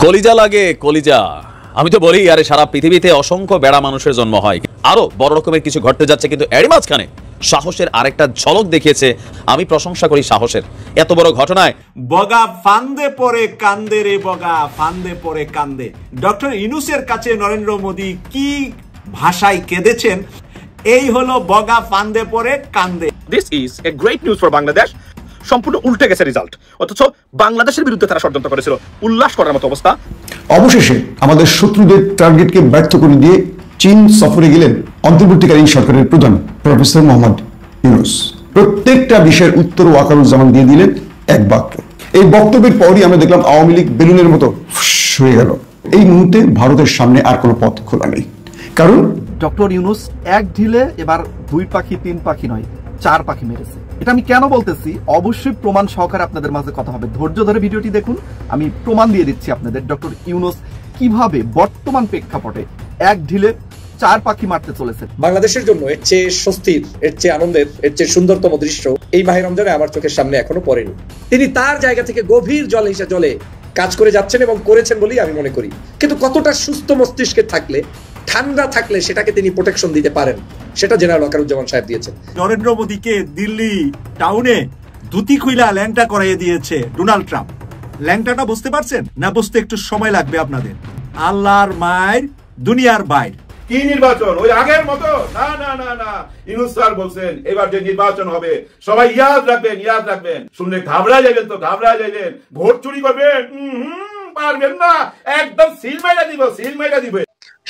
কলিজা লাগে কলিজা। আমি তো বলি আরে সারা পৃথিবীতে অসংখ্য বেড়া মানুষের জন্ম হয়, আরো বড় রকমের কিছু ঘটতে যাচ্ছে, কিন্তু এরই মাঝখানে সাহসের আরেকটা ঝলক দেখিয়েছে। আমি প্রশংসা করি সাহসের। এত বড় ঘটনায় বগা ফান্দে পড়ে কান্দে রে বগা ফান্দে পড়ে কান্দে। ডক্টর ইউনূসের কাছে নরেন্দ্র মোদী কি ভাষায় কেঁদেছেন, এই হলো বগা ফান্দে পড়ে কান্দে। This is a great news for Bangladesh. সম্পূর্ণ উল্টে গেছে রেজাল্ট, অথচ বাংলাদেশের বিরুদ্ধে তারা ষড়যন্ত্র করেছিল, উল্লাস করার মতো অবস্থা। অবশেষে আমাদের শত্রুদের টার্গেটকে ব্যর্থ করে দিয়ে চীন সফরে গেলেন অন্তর্বর্তীকালীন সরকারের প্রধান প্রফেসর মোহাম্মদ ইউনূস। প্রত্যেকটা বিষয়ের উত্তর ওয়াকারুজ্জামান দিয়ে দিলেন এক বাক্যে। এই বক্তব্যের পরই আমরা দেখলাম আওয়ামী লীগ বেলুনের মতো হয়ে গেল। এই মুহূর্তে ভারতের সামনে আর কোনো পথ খোলা নেই, কারণ ডক্টর ইউনূস এক ঢিলে এবার 2 পাখি 3 পাখি নয় 4 পাখি মেরেছে। এটা আমি কেন বলতেছি, অবশ্যই প্রমাণ সহকারে আপনাদের মাঝে কথা হবে। ধৈর্য ধরে ভিডিওটি দেখুন, আমি প্রমাণ দিয়ে দিচ্ছি আপনাদের ডক্টর ইউনূস কিভাবে বর্তমান প্রেক্ষাপটে এক ঢিলে 4 পাখি মারতে চলেছে। বাংলাদেশের জন্য এর চেয়ে স্বস্তির, এর চেয়ে আনন্দের, এর চেয়ে সুন্দরতম দৃশ্য এই মাহে রমজানে আমার চোখের সামনে এখনো পড়েনি। তিনি তার জায়গা থেকে গভীর জলে কাজ করে যাচ্ছেন এবং করেছেন বলেই আমি মনে করি। কিন্তু কতটা সুস্থ মস্তিষ্কে থাকলে, ঠান্ডা থাকলে সেটাকে তিনি প্রোটেকশন দিতে পারেন, সেটা জেনারেল ওয়াকারুজ্জামান সাহেব দিয়েছেন। নরেন্দ্র মোদীকে দিল্লি টাউনে ধুতি খুইলা ল্যাংটা করাইয়ে দিয়েছে ডোনাল্ড ট্রাম্প। ল্যাংটাটা বুঝতে পারছেন না? বুঝতে একটু সময় লাগবে আপনাদের। আল্লাহর মায়ের দুনিয়ার বাইর। কি নির্বাচন? ওই আগের মতো না না না না। ইউনূস স্যার বলছেন এবার যে নির্বাচন হবে সবাই ইয়াদ রাখবেন। শুনলে ঘাবড়া যাবেন, তো ঘাবড়া যাবেন। ভোট চুরি করবেন, পারবেন না, একদম সিল মাইরা দিব।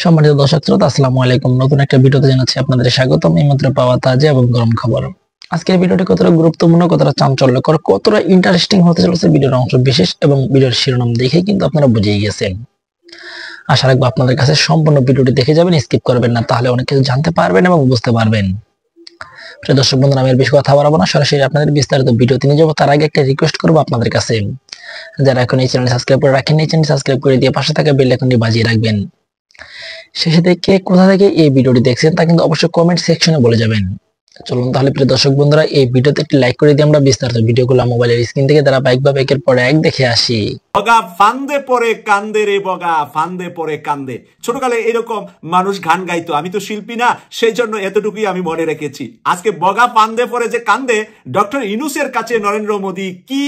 সম্মানিত দর্শক শ্রোতা, আসসালামু আলাইকুম। নতুন একটা ভিডিওতে জানাচ্ছি আপনাদের স্বাগতম। এইমাত্র পাওয়া তাজা এবং গরম খবর। আজকের ভিডিওটি কতটা গুরুত্বপূর্ণ, কতটা চাঞ্চল্যকর, কতটা ইন্টারেস্টিং হতে চলেছে ভিডিওর অংশ বিশেষ এবং ভিডিওর শিরোনাম দেখে কিন্তু আপনারা বুঝেই গেছেন। আশা রাখবো আপনাদের কাছে সম্পূর্ণ ভিডিওটি দেখে যাবেন, স্কিপ করবেন না, তাহলে অনেক কিছু জানতে পারবেন এবং বুঝতে পারবেন। প্রিয় দর্শক বন্ধুরা, আমি আর বেশি কথা বাড়াবো না, সরাসরি আপনাদের বিস্তারিত ভিডিওতে নিয়ে যাবো। তার আগে একটা রিকোয়েস্ট করবো আপনাদের কাছে, যারা এখন এই চ্যানেল সাবস্ক্রাইব করে রাখেন, এই চ্যানেল সাবস্ক্রাইব করে দিয়ে পাশে থাকা বেল আইকনটি বাজিয়ে রাখবেন। শেষে থেকে কোথা থেকে এই ভিডিওটি দেখছেন তা কিন্তু অবশ্যই কমেন্ট সেকশনে বলে যাবেন। চলুন তাহলে প্রিয় দর্শক বন্ধুরা, এই ভিডিওতে একটি লাইক করে দিয়ে আমরা বিস্তারিত ভিডিওগুলো মোবাইলের স্ক্রিন থেকে ধারাবাহিকভাবে একের পর এক দেখে আসি। বগা ফান্দে পড়ে কান্দে রে বগা ফান্দে পড়ে কান্দে। ছোটকালে এরকম মানুষ গান গাইতো। আমি তো শিল্পী না, সেই জন্য এতটুকুই আমি মনে রেখেছি। আজকে বগা ফান্দে পড়ে যে কান্দে, ডক্টর ইউনূসের কাছে নরেন্দ্র মোদী কি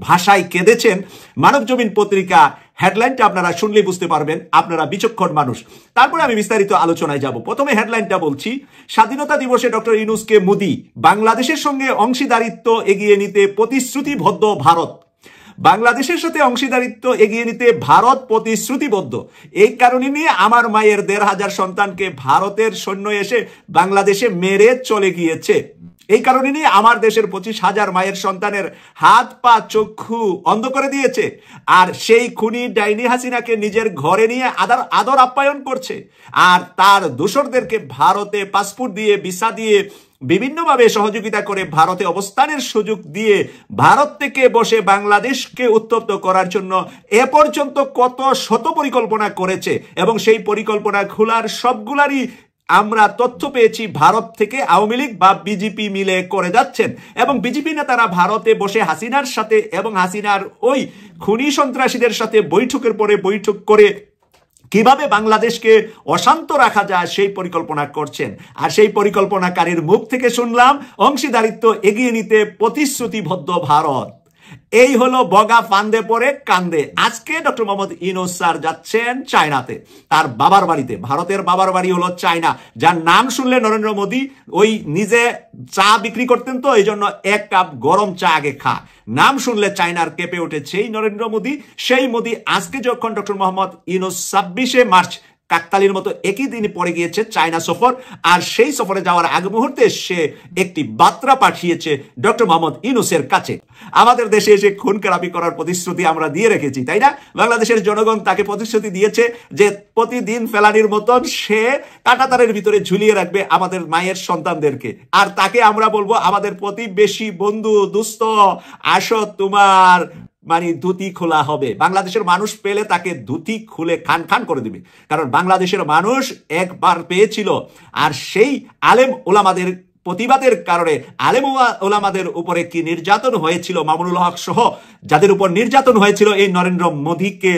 ভাষায় কেঁদেছেন, মানব জমিন পত্রিকা হেডলাইনটা আপনারা শুনলেই বুঝতে পারবেন, আপনারা বিচক্ষণ মানুষ। তারপরে আমি বিস্তারিত আলোচনায় যাব। প্রথমে হেডলাইনটা বলছি, স্বাধীনতা দিবসে ডক্টর ইউনূসকে মোদী বাংলাদেশের সঙ্গে অংশীদারিত্ব এগিয়ে নিতে প্রতিশ্রুতিবদ্ধ ভারত। বাংলাদেশের সাথে অংশীদারিত্ব এগিয়ে নিতে ভারত প্রতিশ্রুতিবদ্ধ। এই কারণে নিয়ে আমার মায়ের 1,500 সন্তানকে ভারতের সৈন্য এসে বাংলাদেশে মেরে চলে গিয়েছে। এই কারণে নিয়ে আমার দেশের 25,000 মায়ের সন্তানের হাত পা চক্ষু অন্ধ করে দিয়েছে। আর সেই খুনি ডাইনি হাসিনাকে নিজের ঘরে নিয়ে আদর আপ্যায়ন করছে। আর তার দোসরদেরকে ভারতে পাসপোর্ট দিয়ে, ভিসা দিয়ে, বিভিন্নভাবে সহযোগিতা করে ভারতে অবস্থানের সুযোগ দিয়ে ভারত থেকে বসে বাংলাদেশকে উত্তপ্ত করার জন্য এ পর্যন্ত কত শত পরিকল্পনা করেছে। এবং সেই পরিকল্পনা খোলার সবগুলারই আমরা তথ্য পেয়েছি ভারত থেকে আওয়ামী লীগ বা বিজেপি মিলে করে যাচ্ছেন। এবং বিজেপি নেতারা ভারতে বসে হাসিনার সাথে এবং হাসিনার ওই খুনি সন্ত্রাসীদের সাথে বৈঠকের পরে বৈঠক করে কিভাবে বাংলাদেশকে অশান্ত রাখা যায় সেই পরিকল্পনা করছেন। আর সেই পরিকল্পনাকারীর মুখ থেকে শুনলাম অংশীদারিত্ব এগিয়ে নিতে প্রতিশ্রুতিবদ্ধ ভারত। এই হলো বগা ফান্দে পড়ে কান্দে। আজকে ডক্টর মোহাম্মদ ইউনূস স্যার যাচ্ছেন চায়নাতে, তার বাবার বাড়িতে। ভারতের বাবার বাড়ি হলো চায়না, যার নাম শুনলে নরেন্দ্র মোদী ওই নিজে চা বিক্রি করতেন, তো এই জন্য 1 কাপ গরম চা আগে খা। নাম শুনলে চায়নার কেঁপে উঠেছে এই নরেন্দ্র মোদী। সেই মোদী আজকে যখন ডক্টর মোহাম্মদ ইউনূস 26শে মার্চ কাকতালির মতো একই দিনে পড়ে গিয়েছে চায়না সফর। আর সেই সফরে যাওয়ার আগ মুহূর্তে সে একটি বার্তা পাঠিয়েছে ডক্টর মোহাম্মদ ইউনূসের কাছে। আমাদের দেশে এসে খুন খারাপি করার প্রতিশ্রুতি আমরা দিয়ে রেখেছি, তাই না? বাংলাদেশের জনগণ তাকে প্রতিশ্রুতি দিয়েছে যে প্রতিদিন ফেলানির মতন সে কাঁটাতারের ভিতরে ঝুলিয়ে রাখবে আমাদের মায়ের সন্তানদেরকে। আর তাকে আমরা বলবো, আমাদের প্রতিবেশী বন্ধু দুস্থ, আসো তোমার মানে ধুতি খোলা হবে। বাংলাদেশের মানুষ পেলে তাকে ধুতি খুলে খান খান করে দিবে, কারণ বাংলাদেশের মানুষ একবার পেয়েছিল। আর সেই আলেম ওলামাদের প্রতিবাদের কারণে আলেম ওলামাদের উপরে কি নির্যাতন হয়েছিল, মামুনুল হক সহ যাদের উপর নির্যাতন হয়েছিল, এই নরেন্দ্র মোদীকে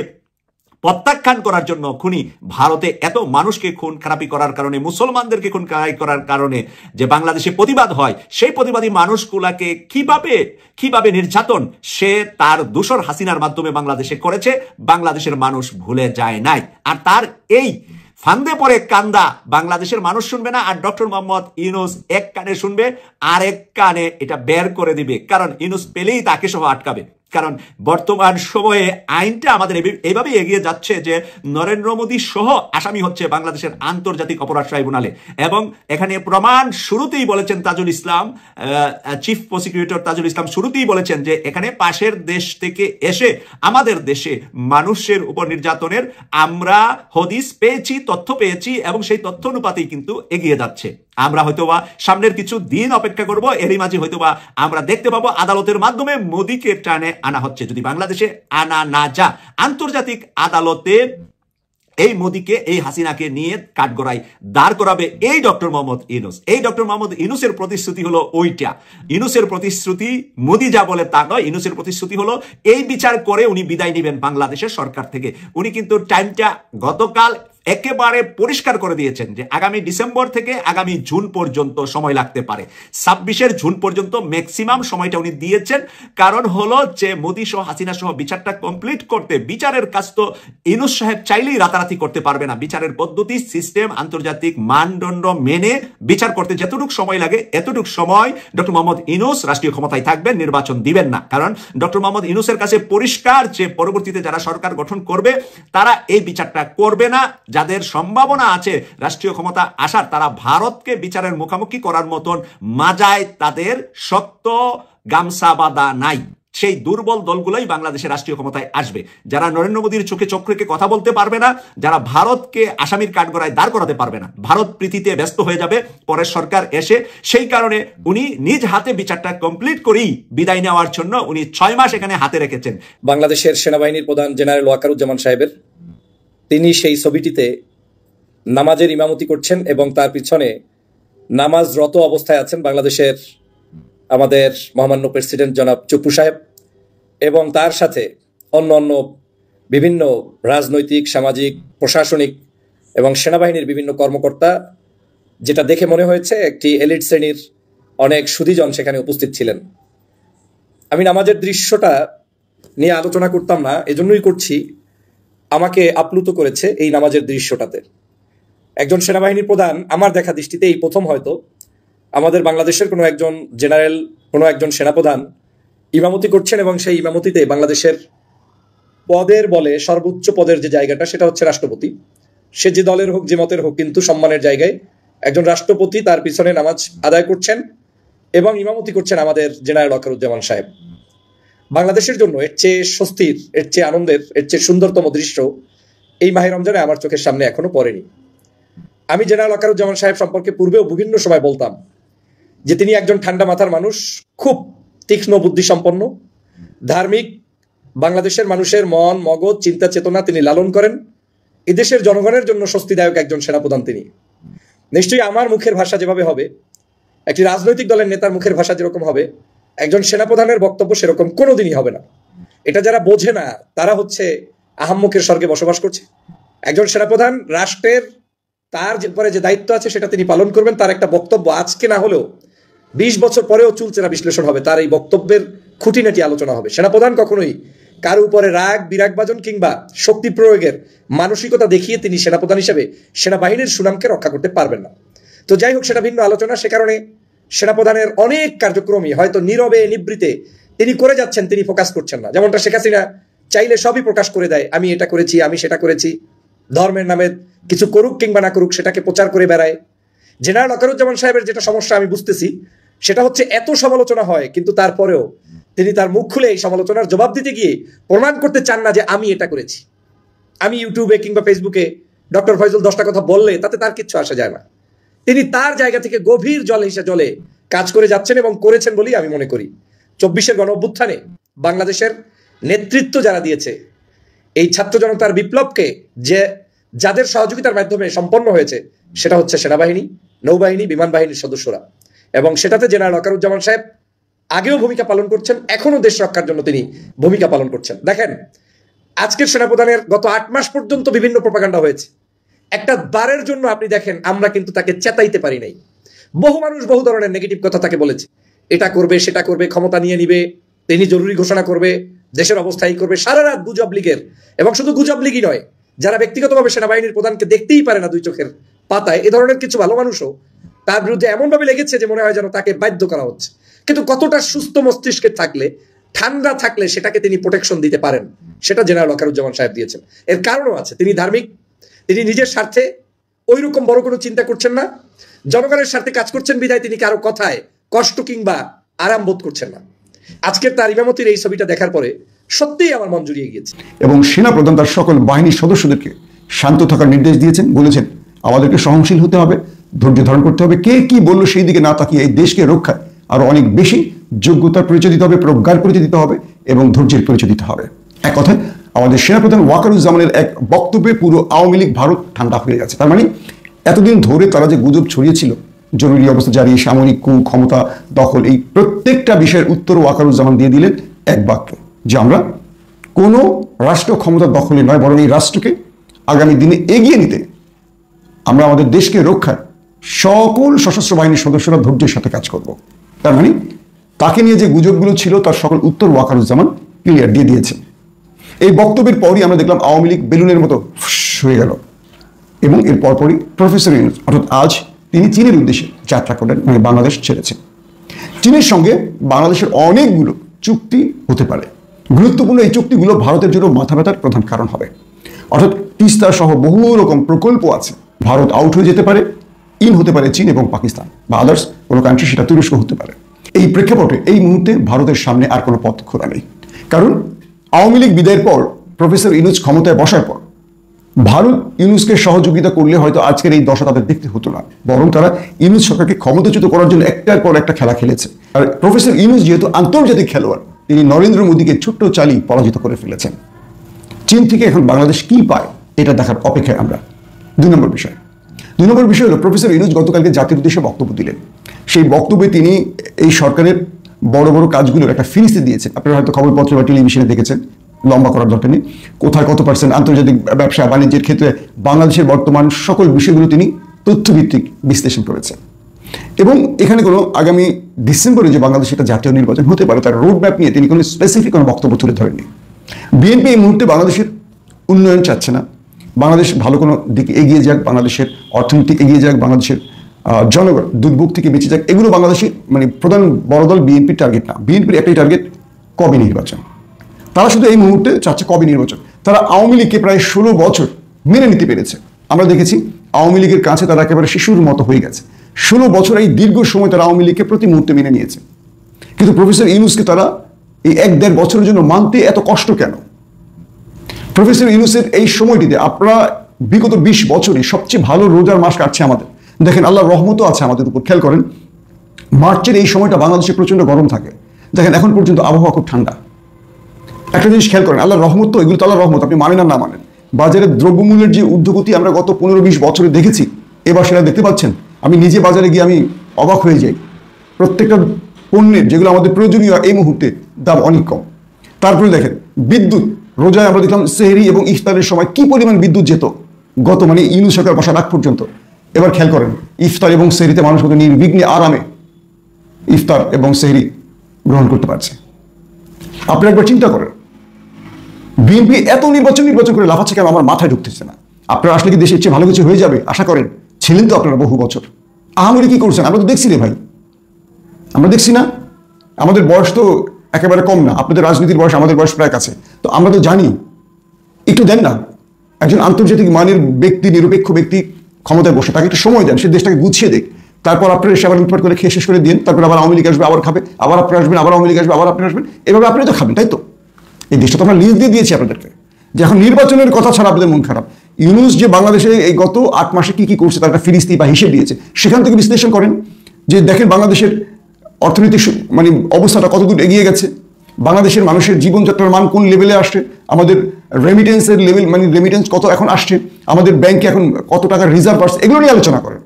প্রত্যাখ্যান করার জন্য খুনি ভারতে এত মানুষকে খুন খারাপি করার কারণে, মুসলমানদেরকে খুন খারাপি করার কারণে যে বাংলাদেশে প্রতিবাদ হয়, সেই প্রতিবাদী মানুষগুলাকে কিভাবে নির্যাতন সে তার দূষর হাসিনার মাধ্যমে বাংলাদেশে করেছে, বাংলাদেশের মানুষ ভুলে যায় নাই। আর তার এই ফান্দে পরে কান্দা বাংলাদেশের মানুষ শুনবে না, আর ডক্টর মোহাম্মদ ইউনূস এক কানে শুনবে আর এক কানে এটা বের করে দিবে, কারণ ইউনূস পেলেই তাকে সহ আটকাবে। কারণ বর্তমান সময়ে আইনটা আমাদের এইভাবে এগিয়ে যাচ্ছে যে নরেন্দ্র মোদী সহ আসামি হচ্ছে বাংলাদেশের আন্তর্জাতিক অপরাধ ট্রাইব্যুনালে। এবং এখানে প্রমাণ শুরুতেই বলেছেন তাজুল ইসলাম, চিফ প্রসিকিউটর তাজুল ইসলাম শুরুতেই বলেছেন যে এখানে পাশের দেশ থেকে এসে আমাদের দেশে মানুষের উপর নির্যাতনের আমরা হদিস পেয়েছি, তথ্য পেয়েছি, এবং সেই তথ্য অনুপাতেই কিন্তু এগিয়ে যাচ্ছে। আমরা হয়তোবা সামনের কিছু দিন অপেক্ষা করব, এরই মাঝে হয়তোবা আমরা দেখতে পাবো আদালতের মাধ্যমে মোদীকে টানে আনা হচ্ছে। যদি বাংলাদেশে আনা না যা, আন্তর্জাতিক আদালতে এই মোদীকে, এই হাসিনাকে নিয়ে কাঠগড়ায় দাঁড় করাবে এই ডক্টর মোহাম্মদ ইউনূস। এই ডক্টর মোহাম্মদ ইউনূসের প্রতিশ্রুতি হলো ওইটা। ইউনূসের প্রতিশ্রুতি মোদী যা বলে তা নয়। ইউনূসের প্রতিশ্রুতি হলো এই বিচার করে উনি বিদায় নেবেন বাংলাদেশের সরকার থেকে। উনি কিন্তু টাইমটা গতকাল একেবারে পরিষ্কার করে দিয়েছেন যে আগামী ডিসেম্বর থেকে আগামী জুন পর্যন্ত সময় লাগতে পারে। 26 জুন পর্যন্ত ম্যাক্সিমাম সময়টা উনি দিয়েছেন। কারণ হলো যে মোদী সহ হাসিনা সহ বিচারটা কমপ্লিট করতে, বিচারের কাজ তো ইউনূস সাহেব চাইলেই রাতারাতি করতে পারবে না। বিচারের পদ্ধতি, সিস্টেম, আন্তর্জাতিক মানদণ্ড মেনে বিচার করতে যতটুকু সময় লাগে এতটুকু সময় ডক্টর মোহাম্মদ ইউনূস রাষ্ট্রীয় ক্ষমতায় থাকবেন, নির্বাচন দিবেন না। কারণ ডক্টর মোহাম্মদ ইউনূসের কাছে পরিষ্কার যে পরবর্তীতে যারা সরকার গঠন করবে তারা এই বিচারটা করবে না। যাদের সম্ভাবনা আছে রাষ্ট্রীয় ক্ষমতা আসার, তারা ভারতকে বিচারের মুখোমুখি করার মতন মাজায় তাদের শক্ত গামছা বাঁধা নাই। সেই দুর্বল দলগুলোই বাংলাদেশের রাষ্ট্রীয় ক্ষমতায় আসবে, যারা নরেন্দ্র মোদীর চোখে চোখ রেখে কথা বলতে পারবে না, যারা ভারতকে আসামির কাঠগড়ায় দাঁড় করাতে পারবে না। ভারত প্রীতিতে ব্যস্ত হয়ে যাবে পরের সরকার এসে। সেই কারণে উনি নিজ হাতে বিচারটা কমপ্লিট করেই বিদায় নেওয়ার জন্য উনি 6 মাস এখানে হাতে রেখেছেন। বাংলাদেশের সেনাবাহিনীর প্রধান জেনারেল ওয়াকারুজ্জামান সাহেবের, তিনি সেই ছবিটিতে নামাজের ইমামতি করছেন এবং তার পিছনে নামাজরত অবস্থায় আছেন বাংলাদেশের আমাদের মহামান্য প্রেসিডেন্ট জনাব চুপ্পু সাহেব, এবং তার সাথে অন্য বিভিন্ন রাজনৈতিক, সামাজিক, প্রশাসনিক এবং সেনাবাহিনীর বিভিন্ন কর্মকর্তা, যেটা দেখে মনে হয়েছে একটি এলিট শ্রেণীর অনেক সুধীজন সেখানে উপস্থিত ছিলেন। আমি নামাজের দৃশ্যটা নিয়ে আলোচনা করতাম না, এজন্যই করছি, আমাকে আপ্লুত করেছে এই নামাজের দৃশ্যটাতে। একজন সেনাবাহিনীর প্রধান, আমার দেখা দৃষ্টিতে এই প্রথম হয়তো আমাদের বাংলাদেশের কোনো একজন জেনারেল, কোনো একজন সেনাপ্রধান ইমামতি করছেন, এবং সেই ইমামতিতে বাংলাদেশের পদের বলে সর্বোচ্চ পদের যে জায়গাটা সেটা হচ্ছে রাষ্ট্রপতি। সে যে দলের হোক, যে মতের হোক, কিন্তু সম্মানের জায়গায় একজন রাষ্ট্রপতি তার পিছনে নামাজ আদায় করছেন এবং ইমামতি করছেন আমাদের জেনারেল ওয়াকারুজ্জামান সাহেব। বাংলাদেশের জন্য এর চেয়ে স্বস্তির, এর চেয়ে আনন্দের, এর চেয়ে সুন্দরতম দৃশ্য এই মাহে রমজানে আমার চোখের সামনে এখনো পড়েনি। আমি জেনারেল ওয়াকারুজ্জামান সাহেব সম্পর্কে পূর্বেও বিভিন্ন সময় বলতাম যে তিনি একজন ঠান্ডা মাথার মানুষ, খুব তীক্ষ্ণ বুদ্ধি সম্পন্ন, ধার্মিক, বাংলাদেশের মানুষের মন, মগজ, চিন্তা চেতনা তিনি লালন করেন। এদেশের জনগণের জন্য স্বস্তিদায়ক একজন সেনাপ্রধান তিনি। নিশ্চয়ই আমার মুখের ভাষা যেভাবে হবে, একটি রাজনৈতিক দলের নেতার মুখের ভাষা যেরকম হবে, একজন সেনাপ্রধানের বক্তব্য সেরকম কোনোদিনই হবে না। এটা যারা বোঝে না তারা হচ্ছে আহাম্মকের স্বর্গে বসবাস করছে। একজন সেনাপ্রধান রাষ্ট্রের তার পরে যে দায়িত্ব আছে সেটা তিনি পালন করবেন। তার একটা বক্তব্য আজকে না হলেও 20 বছর পরেও চুলচেরা বিশ্লেষণ হবে, তার এই বক্তব্যের খুঁটিনাটি আলোচনা হবে। সেনাপ্রধান কখনোই কারো উপরে রাগ, বিরাগবাজন কিংবা শক্তি প্রয়োগের মানসিকতা দেখিয়ে তিনি সেনাপ্রধান হিসেবে সেনাবাহিনীর সুনামকে রক্ষা করতে পারবেন না। তো যাই হোক, সেটা ভিন্ন আলোচনা। সে কারণে সেনাপ্রধানের অনেক কার্যক্রমই হয়তো নীরবে নিবৃতে তিনি করে যাচ্ছেন, তিনি ফোকাস করছেন না। যেমনটা শেখ হাসিনা চাইলে সবই প্রকাশ করে দেয়, আমি এটা করেছি, আমি সেটা করেছি, ধর্মের নামে কিছু করুক কিংবা না করুক সেটাকে প্রচার করে বেড়ায়। জেনারেল ওয়াকারুজ্জামান সাহেবের যেটা সমস্যা আমি বুঝতেছি সেটা হচ্ছে এত সমালোচনা হয়, কিন্তু তারপরেও তিনি তার মুখ খুলে এই সমালোচনার জবাব দিতে গিয়ে প্রমাণ করতে চান না যে আমি এটা করেছি। আমি ইউটিউবে কিংবা ফেসবুকে ডক্টর ফয়জুল 10টা কথা বললে তাতে তার কিচ্ছু আসা যায় না। তিনি তার জায়গা থেকে গভীর জলে কাজ করে যাচ্ছেন এবং করেছেন বলেই আমি মনে করি। 24 গণ অভ্যুত্থানে বাংলাদেশের নেতৃত্ব যারা দিয়েছে, এই ছাত্র জনতার বিপ্লবকে যাদের সহযোগিতার মাধ্যমে সম্পন্ন হয়েছে সেটা হচ্ছে সেনাবাহিনী, নৌবাহিনী, বিমান বাহিনীর সদস্যরা, এবং সেটাতে জেনারেল ওয়াকারুজ্জামান সাহেব আগেও ভূমিকা পালন করছেন, এখনো দেশ রক্ষার জন্য তিনি ভূমিকা পালন করছেন। দেখেন, আজকের সেনাপ্রধানের গত 8 মাস পর্যন্ত বিভিন্ন প্রপাগান্ডা হয়েছে। একটা বারের জন্য আপনি দেখেন আমরা কিন্তু তাকে চেতাইতে পারি নাই। বহু মানুষ বহু ধরনের নেগেটিভ কথা তাকে বলেছে, এটা করবে সেটা করবে, ক্ষমতা নিয়ে নিবে, তিনি জরুরি ঘোষণা করবে, দেশের অবস্থা এই করবে, সারা রাত গুজব লীগের, এবং শুধু গুজব লীগই নয়, যারা ব্যক্তিগতভাবে সেনাবাহিনীর প্রধানকে দেখতেই পারে না 2 চোখের পাতায়, এ ধরনের কিছু ভালো মানুষও তার বিরুদ্ধে এমনভাবে লেগেছে যে মনে হয় যেন তাকে বাধ্য করা হচ্ছে। কিন্তু কতটা সুস্থ মস্তিষ্কে থাকলে, ঠান্ডা থাকলে সেটাকে তিনি প্রোটেকশন দিতে পারেন, সেটা জেনারেল ওয়াকারুজ্জামান সাহেব দিয়েছেন। এর কারণও আছে, তিনি ধার্মিক, তিনি নিজের স্বার্থে ওইরকম বড় কোনো চিন্তা করছেন না, জনগণের স্বার্থে কাজ করছেন বিধায় তিনি কারো কথায় কষ্ট কিংবা আরাম বোধ করছেন না। আজকের তার ইমামতির এই ছবিটা দেখার পরে সত্যিই আমার মন জুড়িয়ে গিয়েছে। এবং সেনাপ্রধান তার সকল বাহিনীর সদস্যদেরকে শান্ত থাকার নির্দেশ দিয়েছেন, বলেছেন আমাদেরকে সহনশীল হতে হবে, ধৈর্য ধারণ করতে হবে, কে কি বললো সেই দিকে না তাকিয়ে এই দেশকে রক্ষায় আরো অনেক বেশি যোগ্যতার পরিচয় দিতে হবে, প্রজ্ঞার পরিচয় দিতে হবে এবং ধৈর্যের পরিচয় দিতে হবে। এক কথায় আমাদের সেনাপ্রধান ওয়াকারুজ্জামানের এক বক্তব্যে পুরো আওয়ামী লীগ ভারত ঠান্ডা হয়ে গেছে। তার মানে এতদিন ধরে তারা যে গুজব ছড়িয়েছিল, জরুরি অবস্থা জারি, সামরিক কূ, ক্ষমতা দখল, এই প্রত্যেকটা বিষয়ের উত্তর ওয়াকারুজ্জামান দিয়ে দিলেন এক বাক্যে, যে আমরা কোনো রাষ্ট্র ক্ষমতা দখলে নয়, বরং এই রাষ্ট্রকে আগামী দিনে এগিয়ে নিতে আমরা আমাদের দেশকে রক্ষায় সকল সশস্ত্র বাহিনীর সদস্যরা ধৈর্যের সাথে কাজ করব। তার মানে তাকে নিয়ে যে গুজবগুলো ছিল তার সকল উত্তর ওয়াকারুজ্জামান ক্লিয়ার দিয়ে দিয়েছে। এই বক্তব্যের পরই আমরা দেখলাম আওয়ামী লীগ বেলুনের মতো হয়ে গেল, এবং এর পরপরই প্রফেসর ইউনূস অর্থাৎ আজ তিনি চীনের উদ্দেশ্যে যাত্রা করলেন, মানে বাংলাদেশ ছেড়েছেন। চীনের সঙ্গে বাংলাদেশের অনেকগুলো চুক্তি হতে পারে, গুরুত্বপূর্ণ এই চুক্তিগুলো ভারতের জন্য মাথা ব্যথার প্রধান কারণ হবে। অর্থাৎ তিস্তা সহ বহু রকম প্রকল্প আছে, ভারত আউট হয়ে যেতে পারে, ইন হতে পারে চীন এবং পাকিস্তান বা আদার্স কোনো কান্ট্রি, সেটা তুরস্ক হতে পারে। এই প্রেক্ষাপটে এই মুহূর্তে ভারতের সামনে আর কোনো পথ খোলা নেই, কারণ আওয়ামী লীগ বিদায়ের পর প্রফেসর ইউনূস ক্ষমতায় বসার পর ভারত ইউনূসকে সহযোগিতা করলে হয়তো আজকের এই দশা তাদের দেখতে হতো না, বরং তারা ইউনূস সরকারকে ক্ষমতাচ্যুত করার জন্য একটার পর একটা খেলা খেলেছে। আর প্রফেসর ইউনূস যেহেতু আন্তর্জাতিক খেলোয়াড়, তিনি নরেন্দ্র মোদীকে ছোট্ট চালি পরাজিত করে ফেলেছেন। চীন থেকে এখন বাংলাদেশ কি পায় এটা দেখার অপেক্ষায় আমরা। 2 নম্বর বিষয় হলো প্রফেসর ইউনূস গতকালকে জাতির উদ্দেশ্যে বক্তব্য দিলেন। সেই বক্তব্যে তিনি এই সরকারের বড় বড় কাজগুলোর একটা ফিরিস্তি দিয়েছেন। আপনারা হয়তো খবরপত্র বা টেলিভিশনে দেখেছেন, লম্বা করার দরকার নেই। কোথায় কত পার্সেন্ট আন্তর্জাতিক ব্যবসা বাণিজ্যের ক্ষেত্রে বাংলাদেশের বর্তমান সকল বিষয়গুলো তিনি তথ্যভিত্তিক বিশ্লেষণ করেছেন। এবং এখানে কোনো আগামী ডিসেম্বরে যে বাংলাদেশে একটা জাতীয় নির্বাচন হতে পারে তার রোড ম্যাপ নিয়ে তিনি কোনো স্পেসিফিক কোনো বক্তব্য তুলে ধরেননি। বিএনপি এই মুহূর্তে বাংলাদেশের উন্নয়ন চাচ্ছে না, বাংলাদেশ ভালো কোনো দিকে এগিয়ে যাক, বাংলাদেশের অর্থনীতি এগিয়ে যাক, বাংলাদেশের জনগণ দুর্ভোগ থেকে বেঁচে যাক, এগুলো বাংলাদেশের মানে প্রধান বড় দল বিএনপির টার্গেট না। বিএনপির একটাই টার্গেট, কবে নির্বাচন। তারা শুধু এই মুহূর্তে চাচ্ছে কবে নির্বাচন। তারা আওয়ামী লীগকে প্রায় 16 বছর মেনে নিতে পেরেছে। আমরা দেখেছি আওয়ামী লীগের কাছে তারা একেবারে শিশুর মতো হয়ে গেছে। 16 বছর এই দীর্ঘ সময় তারা আওয়ামী লীগকে প্রতি মুহূর্তে মেনে নিয়েছে, কিন্তু প্রফেসর ইউনূসকে তারা এই 1-1.5 বছরের জন্য মানতে এত কষ্ট কেন? প্রফেসর ইউনূসের এই সময়টিতে আপনারা বিগত 20 বছরে সবচেয়ে ভালো রোজার মাস কাটছে আমাদের। দেখেন আল্লাহর রহমতও আছে আমাদের উপর। খেয়াল করেন মার্চের এই সময়টা বাংলাদেশে প্রচন্ড গরম থাকে, দেখেন এখন পর্যন্ত আবহাওয়া খুব ঠান্ডা। একটা জিনিস খেয়াল করেন, আল্লাহর রহমত তো, এগুলো তো আল্লাহর রহমত, আপনি মানেন আর না মানেন। বাজারে দ্রব্যমূল্যের যে ঊর্ধ্বগতি আমরা গত 15-20 বছরে দেখেছি, এবার সেটা দেখতে পাচ্ছেন। আমি নিজে বাজারে গিয়ে আমি অবাক হয়ে যাই। প্রত্যেকটা পণ্যের যেগুলো আমাদের প্রয়োজনীয় এই মুহূর্তে দাম অনেক কম। তারপরে দেখেন বিদ্যুৎ, রোজায় আমরা দেখলাম সেহরি এবং ইফতারের সময় কি পরিমাণ বিদ্যুৎ যেত গত মানে ইউনূস সরকার বসার আগ পর্যন্ত। এবার খেয়াল করেন ইফতার এবং সেহরিতে মানুষ কত নির্বিঘ্নে আরামে ইফতার এবং সেহরি গ্রহণ করতে পারছে। আপনি একবার চিন্তা করেন বিএনপি এত নির্বাচন করে লাফাচ্ছে কেন, আমার মাথায় ঢুকতেছে না। আপনারা আসলে কি দেশের চেয়ে ভালো কিছু হয়ে যাবে আশা করেন? ছিলেন তো আপনারা বহু বছর, আহামরি কি করছেন? আমরা তো দেখছি রে ভাই, আমরা দেখছি না। আমাদের বয়স তো একেবারে কম না, আপনাদের রাজনীতির বয়স আমাদের বয়স প্রায় কাছে, তো আমরা তো জানি। একটু দেন না, একজন আন্তর্জাতিক মানের ব্যক্তি, নিরপেক্ষ ব্যক্তি ক্ষমতায় বসে, তাকে একটু সময় দেন, সে দেশটাকে গুছিয়ে দেখ। তারপর আপনারা এসে আবার লুটপাট করে খেয়ে শেষ করে দিন, তারপর আবার আওয়ামী লীগ আসবে, আবার খাবে, আবার আপনারা আসবেন, আবার আওয়ামী লীগ আসবে, আবার আপনি আসবেন, এভাবে আপনি তো খাবেন, তাই তো? এই দেশটা তো আমরা লিজ দিয়ে দিয়েছি আপনাদেরকে, যে এখন নির্বাচনের কথা ছাড়া আপনাদের মন খারাপ। ইউনূস যে বাংলাদেশে এই গত 8 মাসে কি করছে তার একটা ফিরিস্তি বা হিসেব দিয়েছে, সেখান থেকে বিশ্লেষণ করেন যে দেখেন বাংলাদেশের অর্থনৈতিক মানে অবস্থাটা কতদূর এগিয়ে গেছে, বাংলাদেশের মানুষের জীবনযাত্রার মান কোন লেভেলে আসছে, আমাদের রেমিটেন্সের লেভেল মানে রেমিটেন্স কত এখন আসছে, আমাদের ব্যাংকে এখন কত টাকার রিজার্ভ আসছে, এগুলো নিয়ে আলোচনা করেন।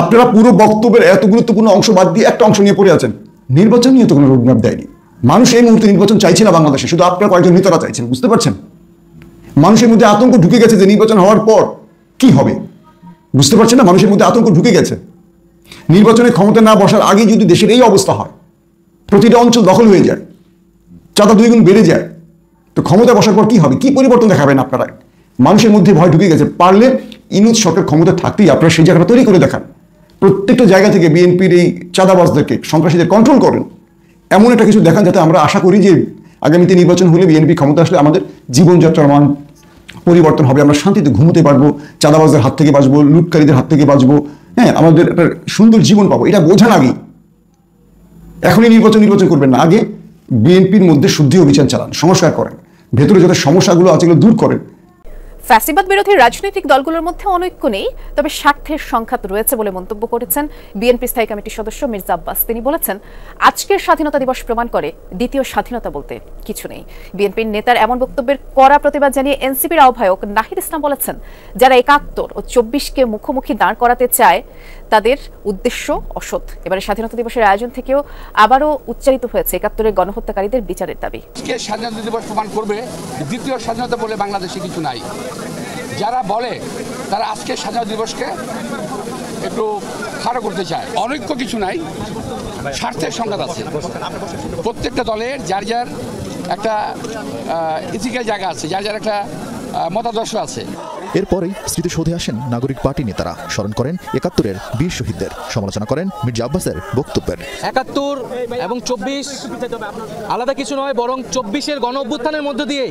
আপনারা পুরো বক্তব্যের এত গুরুত্বপূর্ণ অংশ বাদ দিয়ে একটা অংশ নিয়ে পড়ে আছেন, নির্বাচন নিয়ে তো কোনো রোডম্যাপ দেয়নি। মানুষ এই মুহূর্তে নির্বাচন চাইছে না বাংলাদেশে, শুধু আপনারা কয়েকজন নেতারা চাইছেন, বুঝতে পারছেন? মানুষের মধ্যে আতঙ্ক ঢুকে গেছে যে নির্বাচন হওয়ার পর কি হবে, বুঝতে পারছেন না? মানুষের মধ্যে আতঙ্ক ঢুকে গেছে। নির্বাচনে ক্ষমতা না বসার আগে যদি দেশের এই অবস্থা হয়, প্রতিটা অঞ্চল দখল হয়ে যায়, চাঁদা 2 গুণ বেড়ে যায়, তো ক্ষমতা বসার পর কি হবে, কি পরিবর্তন দেখাবেন আপনারা? মানুষের মধ্যে ভয় ঢুকে গেছে। পারলে ইউনূস সরকার ক্ষমতা থাকতেই আপনারা সেই জায়গাটা তৈরি করে দেখান। প্রত্যেকটা জায়গা থেকে বিএনপির এই চাঁদাবাজদেরকে, সন্ত্রাসীদের কন্ট্রোল করেন। এমন একটা কিছু দেখান যাতে আমরা আশা করি যে আগামীতে নির্বাচন হলে বিএনপি ক্ষমতা আসলে আমাদের জীবনযাত্রার মান পরিবর্তন হবে, আমরা শান্তিতে ঘুমোতে পারবো, চাঁদাবাজদের হাত থেকে বাঁচবো, লুটকারীদের হাত থেকে বাঁচবো, হ্যাঁ, আমাদের একটা সুন্দর জীবন পাবো। এটা বোঝান আগে, এখনই নির্বাচন করবেন না, আগে বিএনপির মধ্যে শুদ্ধি অভিযান চালান, সংস্কার করেন, ভেতরে যত সমস্যাগুলো আছে এগুলো দূর করেন। ফ্যাসিবাদ বিরোধী রাজনৈতিক দলগুলোর মধ্যে অনৈক্য নেই, তবে স্বার্থের সংঘাত রয়েছে বলে মন্তব্য করেছেন বিএনপি স্থায়ী কমিটির সদস্য মির্জা আব্বাস। তিনি বলেছেন, আজকের স্বাধীনতা দিবস প্রমাণ করে দ্বিতীয় স্বাধীনতা বলতে কিছু নেই। বিএনপির নেতার এমন বক্তব্যের কড়া প্রতিবাদ জানিয়ে এনসিপির আহ্বায়ক নাহিদ ইসলাম বলেছেন, যারা ৭১ ও ২৪কে মুখোমুখি দাঁড় করাতে চায় তাদের উদ্দেশ্য অসৎ। এবারে স্বাধীনতা দিবসের আয়োজন থেকেও আবারও উচ্চারিত হয়েছে ৭১-এর গণহত্যাকারীদের বিচারের দাবি। স্বাধীনতা দিবস প্রমাণ করবে দ্বিতীয় স্বাধীনতা বলে বাংলাদেশে কিছু নাই। যারা বলে তারা আজকে স্বাধীনতা দিবসকে একটু খাড়া করতে চায়। অনৈক্য কিছু নাই, স্বার্থের সংঘাত আছে। প্রত্যেকটা দলের যার যার একটা ইথিক্যাল জায়গা আছে, যার যার একটা মতাদর্শ আছে। এরপরেই স্মৃতিসৌধে আসেন নাগরিক পার্টি নেতারা, স্মরণ করেন ৭১-এর বীর শহীদদের, সমালোচনা করেন মির্জা আব্বাসের বক্তব্যের। ৭১ এবং ২৪ আলাদা কিছু নয়, বরং ২৪-এর গণ অভ্যুত্থানের মধ্য দিয়ে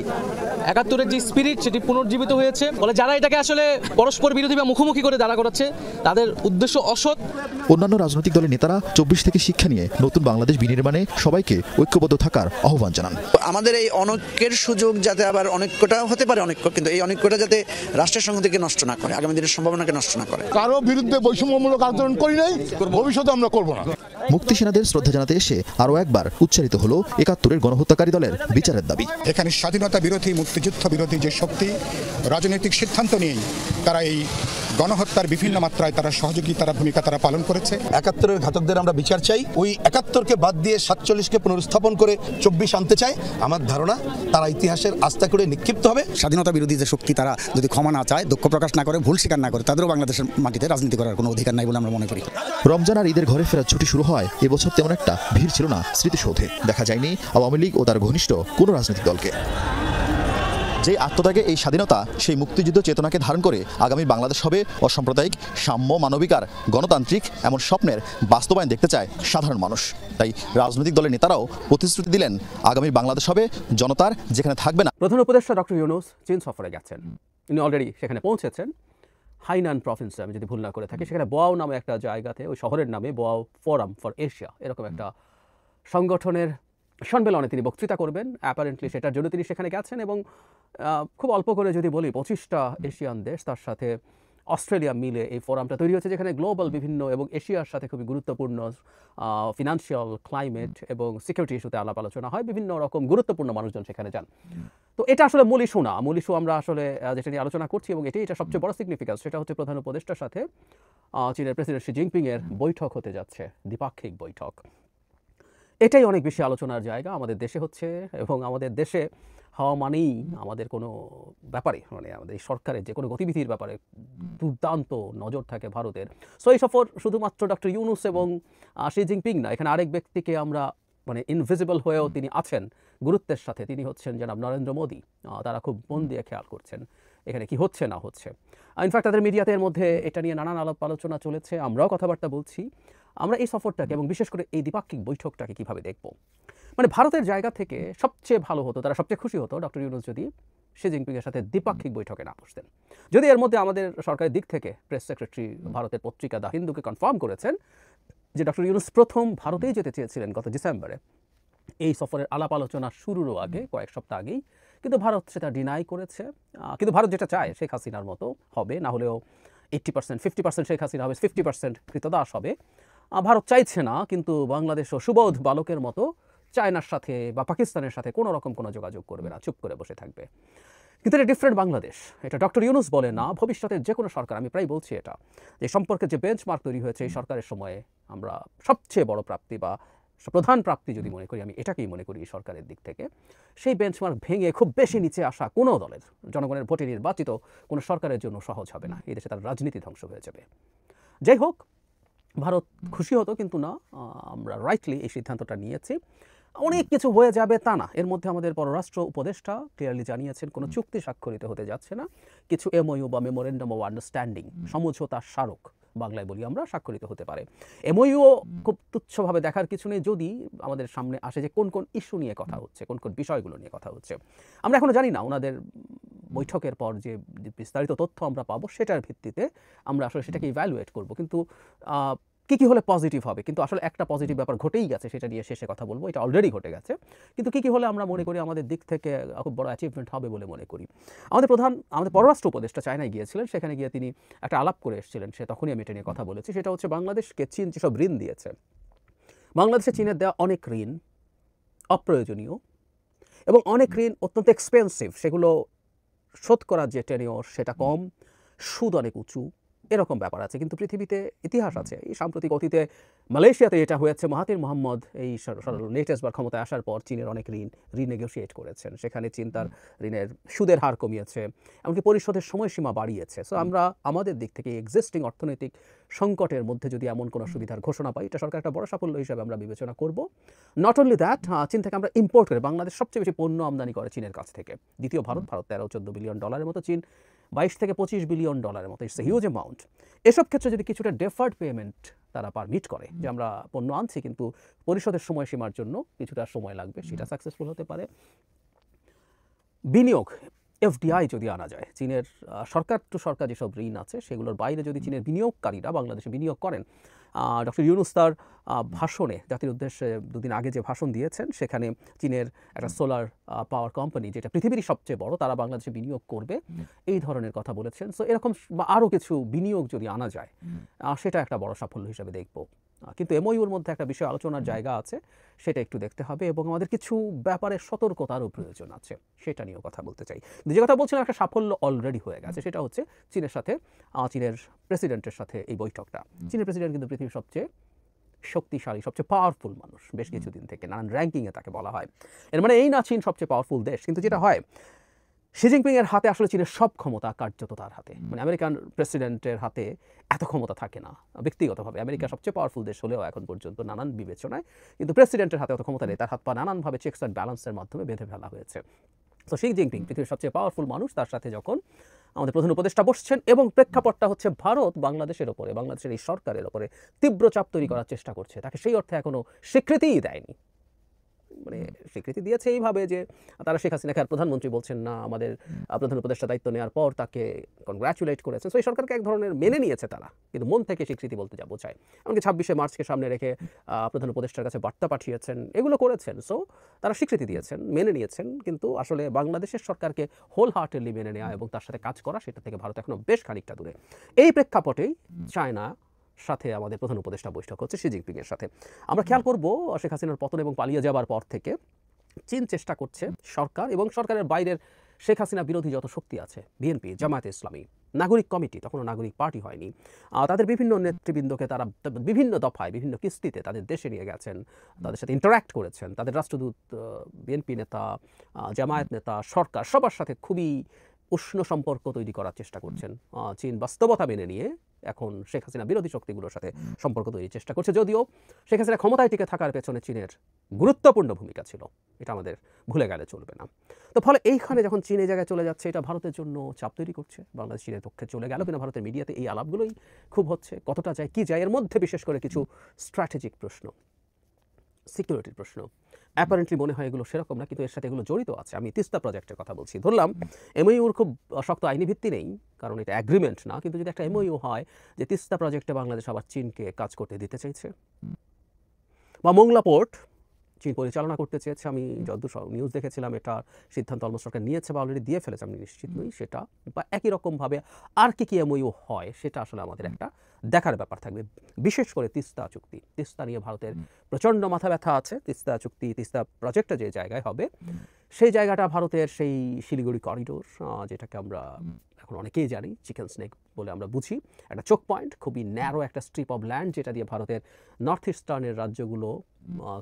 ৭১-এর যে স্পিরিট সেটি পুনর্জীবিত হয়েছে। বলে যারা এটাকে আসলে পরস্পর বিরোধী বা মুখোমুখি করে দাঁড়া করাচ্ছে তাদের উদ্দেশ্য অসৎ। অন্যান্য রাজনৈতিক দলের নেতারা ২৪ থেকে শিক্ষা নিয়ে নতুন বাংলাদেশ বিনির্মাণে সবাইকে ঐক্যবদ্ধ থাকার আহ্বান জানান। আমাদের এই অনৈক্যের সুযোগ যাতে আবার অনৈক্যটা হতে পারে অনৈক্য, কিন্তু এই অনৈক্যটা যাতে রাষ্ট্রের সংহতিকে নষ্ট না করে, আগামী দিনের সম্ভাবনাকে নষ্ট না করে। কারো বিরুদ্ধে বৈষম্যমূলক আচরণ করি নাই, ভবিষ্যতে আমরা করব না। মুক্তি সেনাদের শ্রদ্ধা জানাতে এসে আরও একবার উচ্চারিত হলো ৭১-এর গণহত্যাকারী দলের বিচারের দাবি। এখানে স্বাধীনতা বিরোধী, মুক্তিযুদ্ধ বিরোধী যে শক্তি রাজনৈতিক সিদ্ধান্ত নিয়েই তারা এই গণহত্যার বিভিন্ন মাত্রায় তারা সহযোগিতার ভূমিকা তারা পালন করেছে। ৭১-এর ঘাতকদের আমরা বিচার চাই। ওই ৭১-কে বাদ দিয়ে ৪৭-কে পুনরুত্থাপন করে ২৪ আনতে চাই। আমার ধারণা তারা ইতিহাসের আস্থা করে নিক্ষিপ্ত হবে। স্বাধীনতা বিরোধী যে শক্তি তারা যদি ক্ষমা না চায়, দুঃখ প্রকাশ না করে, ভুল স্বীকার না করে, তাদেরও বাংলাদেশের মাটিতে রাজনীতি করার কোনো অধিকার নাই বলে আমরা মনে করি। রমজান আর ঈদের ঘরে ফেরার ছুটি শুরু হয় এবছর তেমন একটা ভিড় ছিল না স্মৃতিসৌধে। দেখা যায়নি আওয়ামী লীগ ও তার ঘনিষ্ঠ কোনো রাজনৈতিক দলকে। যে আত্মত্যাগে এই স্বাধীনতা, সেই মুক্তিযুদ্ধ চেতনাকে ধারণ করে আগামী বাংলাদেশ হবে অসাম্প্রদায়িক, সাম্য, মানবিকার, গণতান্ত্রিক, এমন স্বপ্নের বাস্তবায়ন দেখতে চায় সাধারণ মানুষ। তাই রাজনৈতিক দলের নেতারাও প্রতিশ্রুতি দিলেন আগামী বাংলাদেশ হবে জনতার, যেখানে থাকবে না। প্রধান উপদেষ্টা ডক্টর ইউনূস চীন সফরে গেছেন। তিনি অলরেডি সেখানে পৌঁছেছেন। হাইনান প্রভিন্সে, আমি যদি ভুল না করে থাকি, সেখানে বোয়াও নামে একটা জায়গাতে, ওই শহরের নামে বোয়াও ফোরাম ফর এশিয়া এরকম একটা সংগঠনের সম্মেলনে তিনি বক্তৃতা করবেন। অ্যাপারেন্টলি সেটার জন্য তিনি সেখানে গেছেন এবং খুব অল্প করে যদি বলি 25টা এশিয়ান দেশ, তার সাথে অস্ট্রেলিয়া মিলে এই ফোরামটা তৈরি হচ্ছে, যেখানে গ্লোবাল বিভিন্ন এবং এশিয়ার সাথে খুবই গুরুত্বপূর্ণ ফিনান্সিয়াল, ক্লাইমেট এবং সিকিউরিটি ইস্যুতে আলাপ আলোচনা হয়। বিভিন্ন রকম গুরুত্বপূর্ণ মানুষজন সেখানে যান। তো এটা আসলে মূল ইস্যু না। মূল ইস্যু আমরা আসলে যেটা নিয়ে আলোচনা করছি, এবং এটা সবচেয়ে বড় সিগনিফিকেন্স, সেটা হচ্ছে প্রধান উপদেষ্টার সাথে চীনের প্রেসিডেন্ট শি জিনপিংয়ের বৈঠক হতে যাচ্ছে, দ্বিপাক্ষিক বৈঠক। এটাই অনেক বেশি আলোচনার জায়গা আমাদের দেশে হচ্ছে, এবং আমাদের দেশে হওয়া মানেই আমাদের কোনো ব্যাপারে, মানে আমাদের সরকারের যে কোনো গতিবিধির ব্যাপারে দুর্দান্ত নজর থাকে ভারতের। সো এই সফর শুধুমাত্র ডক্টর ইউনূস এবং শি জিনপিং না, এখানে আরেক ব্যক্তিকে আমরা মানে ইনভিজিবল হয়েও তিনি আছেন গুরুত্বের সাথে, তিনি হচ্ছেন জনাব নরেন্দ্র মোদী। তারা খুব মন দিয়ে খেয়াল করছেন এখানে কি হচ্ছে না হচ্ছে। ইনফ্যাক্ট তাদের মিডিয়াতে এর মধ্যে এটা নিয়ে নানান আলাপ আলোচনা চলেছে, আমরাও কথাবার্তা বলছি। আমরা এই সফরটাকে এবং বিশেষ করে এই দ্বিপাক্ষিক বৈঠকটাকে কিভাবে দেখব, মানে ভারতের জায়গা থেকে সবচেয়ে ভালো হতো, তারা সবচেয়ে খুশি হতো ডক্টর ইউনূস যদি শি জিনপিংয়ের সাথে দ্বিপাক্ষিক বৈঠকে না বসতেন। যদি এর মধ্যে আমাদের সরকারের দিক থেকে প্রেস সেক্রেটারি ভারতের পত্রিকা দ্য হিন্দুকে কনফার্ম করেছেন যে ডক্টর ইউনূস প্রথম ভারতেই যেতে চেয়েছিলেন গত ডিসেম্বরে, এই সফরের আলাপ আলোচনা শুরুরও আগে, কয়েক সপ্তাহ আগেই, কিন্তু ভারত সেটা ডিনাই করেছে। কিন্তু ভারত যেটা চায় শেখ হাসিনার মতো হবে, না হলেও 80%, 50% শেখ হাসিনা হবে, 50% কৃতদাস হবে। ভারত চাইছে না, কিন্তু বাংলাদেশও সুবোধ বালকের মতো চায়নার সাথে বা পাকিস্তানের সাথে কোনো রকম কোনো যোগাযোগ করবে না, চুপ করে বসে থাকবে। কিন্তু এটা ডিফারেন্ট বাংলাদেশ, এটা ডক্টর ইউনূস বলে না, ভবিষ্যতের যে কোনো সরকার, আমি প্রায় বলছি এটা, যে সম্পর্কে যে বেঞ্চমার্ক তৈরি হয়েছে এই সরকারের সময়ে আমরা সবচেয়ে বড় প্রাপ্তি বা প্রধান প্রাপ্তি যদি মনে করি, আমি এটাকেই মনে করি সরকারের দিক থেকে, সেই বেঞ্চমার্ক ভেঙে খুব বেশি নিচে আসা কোনো দলের জনগণের ভোটে নির্বাচিত কোনো সরকারের জন্য সহজ হবে না। এই দেশে তার রাজনীতি ধ্বংস হয়ে যাবে। যাই হোক, ভারত খুশি হতো, কিন্তু না, আমরা রাইটলি এই সিদ্ধান্তটা নিয়েছি। অনেক কিছু হয়ে যাবে তা না, এর মধ্যে আমাদের পররাষ্ট্র উপদেষ্টা ক্লিয়ারলি জানিয়েছেন কোনো চুক্তি স্বাক্ষরিত হতে যাচ্ছে না, কিছু এমওইউ বা মেমোরেন্ডাম অফ আন্ডারস্ট্যান্ডিং, সমঝোতা স্মারক বাংলায় বলি আমরা, স্বাক্ষরিত হতে পারে। এমওইউ খুব তুচ্ছভাবে দেখার কিছু নেই যদি আমাদের সামনে আসে যে কোন কোন ইস্যু নিয়ে কথা হচ্ছে, কোন কোন বিষয়গুলো নিয়ে কথা হচ্ছে। আমরা এখনো জানি না, ওনাদের বৈঠকের পর যে বিস্তারিত তথ্য আমরা পাবো সেটার ভিত্তিতে আমরা আসলে সেটাকে ইভ্যালুয়েট করব। কিন্তু কী হলে পজিটিভ হবে, কিন্তু আসলে একটা পজিটিভ ব্যাপার ঘটেই গেছে, সেটা নিয়ে শেষে কথা বলবো, এটা অলরেডি ঘটে গেছে। কিন্তু কী হলে আমরা মনে করি আমাদের দিক থেকে খুব বড় অ্যাচিভমেন্ট হবে বলে মনে করি। আমাদের পররাষ্ট্র উপদেষ্টা চায়নায় গিয়েছিলেন, সেখানে গিয়ে তিনি একটা আলাপ করে এসেছিলেন, সে তখনই আমি এটা নিয়ে কথা বলেছি। সেটা হচ্ছে বাংলাদেশকে চীন যেসব ঋণ দিয়েছে, বাংলাদেশে চীনের দেওয়া অনেক ঋণ অপ্রয়োজনীয় এবং অনেক ঋণ অত্যন্ত এক্সপেন্সিভ, সেগুলো শোধ করার যে টেনিওর সেটা কম, সুদ অনেক উঁচু, এরকম ব্যাপার আছে। কিন্তু পৃথিবীতে ইতিহাস আছে, এই সাম্প্রতিক অতীতে মালয়েশিয়াতে এটা হয়েছে, মাহাতির মোহাম্মদ এই লেটেস্ট বার ক্ষমতায় আসার পর চীনের অনেক ঋণ রিনেগোশিয়েট করেছেন, সেখানে চীন তার ঋণের সুদের হার কমিয়েছে, এমনকি পরিশোধের সময়সীমা বাড়িয়েছে। সো আমরা আমাদের দিক থেকে এক্সিস্টিং অর্থনৈতিক সংকটের মধ্যে যদি এমন কোনো সুবিধার ঘোষণা পাই, এটা সরকার একটা বড় সাফল্য হিসাবে আমরা বিবেচনা করব। নট অনলি দ্যাট, চীন থেকে আমরা ইম্পোর্ট করে, বাংলাদেশ সবচেয়ে বেশি পণ্য আমদানি করে চীনের কাছ থেকে, দ্বিতীয় ভারত 13-14 বিলিয়ন ডলারের মতো, চীন 22 থেকে 25 বিলিয়ন ডলারের মতো, ইটস এ হিউজ অ্যামাউন্ট। এসব ক্ষেত্রে যদি কিছুটা ডেফার্ড পেমেন্ট তারা পারমিট করে, যে আমরা পণ্য আনছি কিন্তু পরিশোধের সময়সীমার জন্য কিছুটা সময় লাগবে, সেটা সাকসেসফুল হতে পারে। বিনিয়োগ, এফডিআই যদি আনা যায়, চীনের সরকার টু সরকার যেসব ঋণ আছে সেগুলোর বাইরে যদি চীনের বিনিয়োগকারীরা বাংলাদেশে বিনিয়োগ করেন, ডক্টর ইউনূস তার ভাষণে, জাতির উদ্দেশ্যে দুদিন আগে যে ভাষণ দিয়েছেন, সেখানে চীনের একটা সোলার পাওয়ার কোম্পানি যেটা পৃথিবীর সবচেয়ে বড়, তারা বাংলাদেশে বিনিয়োগ করবে, এই ধরনের কথা বলেছেন। সো এরকম আরও কিছু বিনিয়োগ যদি আনা যায়, সেটা একটা বড় সাফল্য হিসেবে দেখব। কিন্তু এমওইউর মধ্যে একটা বিষয় আলোচনার জায়গা আছে, সেটা একটু দেখতে হবে, এবং আমাদের কিছু ব্যাপারে সতর্কতারও প্রয়োজন আছে, সেটা নিয়েও কথা বলতে চাই। যে কথা বলছিলাম, একটা সাফল্য অলরেডি হয়ে গেছে, সেটা হচ্ছে চীনের সাথে, চীনের প্রেসিডেন্টের সাথে এই বৈঠকটা। চীনের প্রেসিডেন্ট কিন্তু পৃথিবীর সবচেয়ে শক্তিশালী, সবচেয়ে পাওয়ারফুল মানুষ, বেশ কিছুদিন থেকে নানান র্যাঙ্কিংয়ে তাকে বলা হয়। এর মানে এই না চীন সবচেয়ে পাওয়ারফুল দেশ, কিন্তু যেটা হয়, শি জিনপিং এর হাতে আসলে চীনের সব ক্ষমতা কার্যত তার হাতে, মানে আমেরিকান প্রেসিডেন্টের হাতে এত ক্ষমতা থাকে না। ব্যক্তিগতভাবে আমেরিকা সবচেয়ে পাওয়ারফুল দেশ হলেও এখন পর্যন্ত নানান বিবেচনায়, কিন্তু প্রেসিডেন্টের হাতে অত ক্ষমতা নেই, তার হাত পা নানানভাবে চেকস অ্যান্ড ব্যালেন্সের মাধ্যমে বেঁধে ফেলা হয়েছে। তো শি জিনপিং পৃথিবীর সবচেয়ে পাওয়ারফুল মানুষ, তার সাথে যখন আমাদের প্রধান উপদেষ্টা বসছেন, এবং প্রেক্ষাপটটা হচ্ছে ভারত বাংলাদেশের ওপরে, বাংলাদেশের এই সরকারের ওপরে তীব্র চাপ তৈরি করার চেষ্টা করছে, তাকে সেই অর্থে এখনো স্বীকৃতিই দেয়নি। মানে স্বীকৃতি দিয়েছে এইভাবে যে তারা শেখ হাসিনাকে আর প্রধানমন্ত্রী বলছেন না, আমাদের প্রধান উপদেষ্টা দায়িত্ব নেওয়ার পর তাকে কনগ্রাচুলেট করেছে। সো এই সরকারকে এক ধরনের মেনে নিয়েছে তারা, কিন্তু মন থেকে স্বীকৃতি বলতে যা বোঝায়। এমনকি 26শে মার্চকে সামনে রেখে প্রধান উপদেষ্টার কাছে বার্তা পাঠিয়েছেন, এগুলো করেছেন। সো তারা স্বীকৃতি দিয়েছেন, মেনে নিয়েছেন, কিন্তু আসলে বাংলাদেশের সরকারকে হোল হার্টেডলি মেনে নেওয়া এবং তার সাথে কাজ করা, সেটা থেকে ভারত এখনো বেশ খানিকটা দূরে। এই প্রেক্ষাপটেই চায়না সাথে আমাদের প্রধান উপদেষ্টা বৈঠক হচ্ছে শি জিনপিং এর সাথে। আমরা খেয়াল করব, শেখ হাসিনার পতন এবং পালিয়ে যাবার পর থেকে চীন চেষ্টা করছে, সরকার এবং সরকারের বাইরের শেখ হাসিনা বিরোধী যত শক্তি আছে, বিএনপি, জামায়াতে ইসলামী, নাগরিক কমিটি, তখনও নাগরিক পার্টি হয়নি, তাদের বিভিন্ন নেতৃবৃন্দকে তারা বিভিন্ন দফায়, বিভিন্ন কিস্তিতে তাদের দেশে নিয়ে গেছেন, তাদের সাথে ইন্টারাক্ট করেছেন। তাদের রাষ্ট্রদূত, বিএনপি নেতা, জামায়াত নেতা, সরকার, সবার সাথে খুবই উষ্ণ সম্পর্ক তৈরি করার চেষ্টা করছেন। চীন বাস্তবতা মেনে নিয়ে এখন শেখ হাসিনা বিরোধী শক্তিগুলোর সাথে সম্পর্ক তৈরির চেষ্টা করছে, যদিও শেখ হাসিনা ক্ষমতায় টিকে থাকার পেছনে চীনের গুরুত্বপূর্ণ ভূমিকা ছিল, এটা আমাদের ভুলে গেলে চলবে না। তো ফলে এইখানে যখন চীন এই জায়গায় চলে যাচ্ছে, এটা ভারতের জন্য চাপ তৈরি করছে। বাংলাদেশ চীনের পক্ষে চলে গেল কিনা, ভারতের মিডিয়াতে এই আলাপগুলোই খুব হচ্ছে, কতটা যায়, কি যায়। এর মধ্যে বিশেষ করে কিছু স্ট্র্যাটেজিক প্রশ্ন, সিকিউরিটির প্রশ্ন, অ্যাপারেন্টলি মনে হয় এগুলো সেরকম না, কিন্তু এর সাথে এগুলো জড়িত আছে। আমি তিস্তা প্রজেক্টের কথা বলছি, ধরলাম এমওইউর খুব শক্ত আইনি ভিত্তি নেই, কারণ এটা অ্যাগ্রিমেন্ট না, কিন্তু যদি একটা এমওইউ হয় যে তিস্তা প্রজেক্টে বাংলাদেশ আবার চীনকে কাজ করতে দিতে চাইছে, বা মোংলা পোর্ট চীন পরিচালনা করতে চেয়েছে, আমি যতদূর নিউজ দেখেছিলাম এটা সিদ্ধান্ত অলমোস্ট সরকার নিয়েছে বা অলরেডি দিয়ে ফেলেছে, আমি নিশ্চিত নই সেটা, বা একই রকমভাবে আর কি এমওইউ হয়, সেটা আসলে আমাদের একটা দেখার ব্যাপার থাকবে। বিশেষ করে তিস্তা চুক্তি, তিস্তা নিয়ে ভারতের প্রচণ্ড মাথা ব্যথা আছে। তিস্তা চুক্তি, তিস্তা প্রজেক্টটা যে জায়গায় হবে সেই জায়গাটা ভারতের সেই শিলিগুড়ি করিডোর, যেটাকে আমরা এখন অনেকেই জানি চিকেন স্নেক বলে আমরা বুঝি, একটা চোক পয়েন্ট, খুবই ন্যারো একটা স্ট্রিপ অফ ল্যান্ড যেটা দিয়ে ভারতের নর্থ ইস্টার্নের রাজ্যগুলো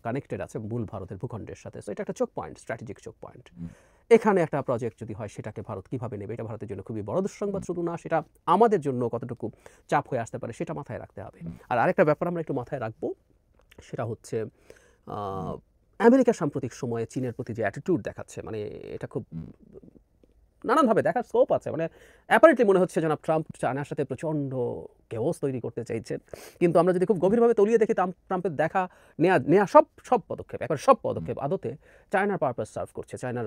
কানেক্টেড আছে মূল ভারতের ভূখণ্ডের সাথে। সো এটা একটা চোক পয়েন্ট, স্ট্র্যাটেজিক চোক পয়েন্ট। এখানে একটা প্রজেক্ট যদি হয় সেটাকে ভারত কীভাবে নেবে, এটা ভারতের জন্য খুবই বড় দুঃসংবাদ। শুধু না, সেটা আমাদের জন্য কতটুকু চাপ হয়ে আসতে পারে সেটা মাথায় রাখতে হবে। আর আরেকটা ব্যাপার আমরা একটু মাথায় রাখবো, সেটা হচ্ছে আমেরিকা সাম্প্রতিক সময়ে চীনের প্রতি যে অ্যাটিটিউড দেখাচ্ছে, মানে এটা খুব নানানভাবে দেখার স্কোপ আছে। মানে অ্যাপারেন্টলি মনে হচ্ছে জনাব ট্রাম্প চায়নার সাথে প্রচণ্ড কেওস তৈরি করতে চাইছেন, কিন্তু আমরা যদি খুব গভীরভাবে তলিয়ে দেখি ট্রাম্পের নেওয়া সব পদক্ষেপ, একবার সব পদক্ষেপ আদতে চায়নার পারপাস সার্ভ করছে, চায়নার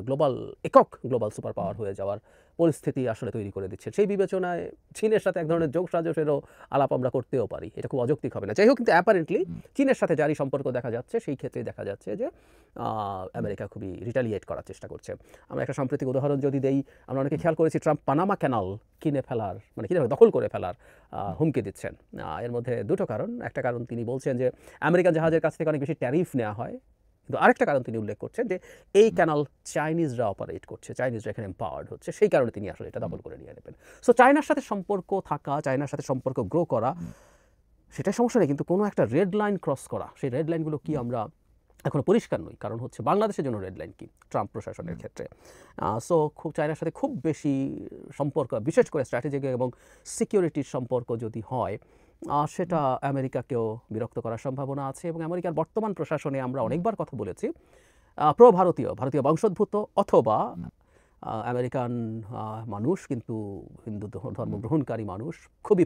গ্লোবাল সুপার পাওয়ার হয়ে যাওয়ার পরিস্থিতি আসলে তৈরি করে দিচ্ছে। সেই বিবেচনায় চীনের সাথে এক ধরনের যোগ সাজসেরও আলাপ আমরা করতেও পারি, এটা খুব অযৌক্তিক হবে না। যাই হোক, কিন্তু অ্যাপারেন্টলি চীনের সাথে জারি সম্পর্ক দেখা যাচ্ছে, সেই ক্ষেত্রে দেখা যাচ্ছে যে আমেরিকা খুবই রিটালিয়েট করার চেষ্টা করছে। আমরা একটা সাম্প্রতিক উদাহরণ যদি দেই, আমরা অনেকে খেয়াল করেছি ট্রাম্প পানামা ক্যানাল দখল করে ফেলার হুমকি দিচ্ছেন। এর মধ্যে দুটো কারণ। একটা কারণ তিনি বলছেন যে আমেরিকান জাহাজের কাছ থেকে অনেক বেশি ট্যারিফ নেওয়া হয়, কিন্তু আরেকটা কারণ তিনি উল্লেখ করছেন যে এই ক্যানাল চাইনিজরা অপারেট করছে, চাইনিজরা এখানে এম্পাওয়ার্ড হচ্ছে, সেই কারণে তিনি আসলে এটা দখল করে নিয়ে নেবেন। সো চায়নার সাথে সম্পর্ক থাকা, চায়নার সাথে সম্পর্ক গ্রো করা, সেটাই সমস্যা নেই, কিন্তু কোনো একটা রেড লাইন ক্রস করা, সেই রেড লাইনগুলো কি আমরা এখনো পরিষ্কার নই। কারণ হচ্ছে বাংলাদেশের জন্য রেড লাইন কি ট্রাম্প প্রশাসনের ক্ষেত্রে। সো চায়নার সাথে খুব বেশি সম্পর্ক, বিশেষ করে স্ট্র্যাটেজিক এবং সিকিউরিটির সম্পর্ক যদি হয়, সেটা আমেরিকাকেও বিরক্ত করার সম্ভাবনা আছে। এবং আমেরিকার বর্তমান প্রশাসনে আমরা অনেকবার কথা বলেছি, ভারতীয় বংশোদ্ভূত অথবা আমেরিকান মানুষ, কিন্তু হিন্দু ধর্ম গ্রহণকারী মানুষ, খুবই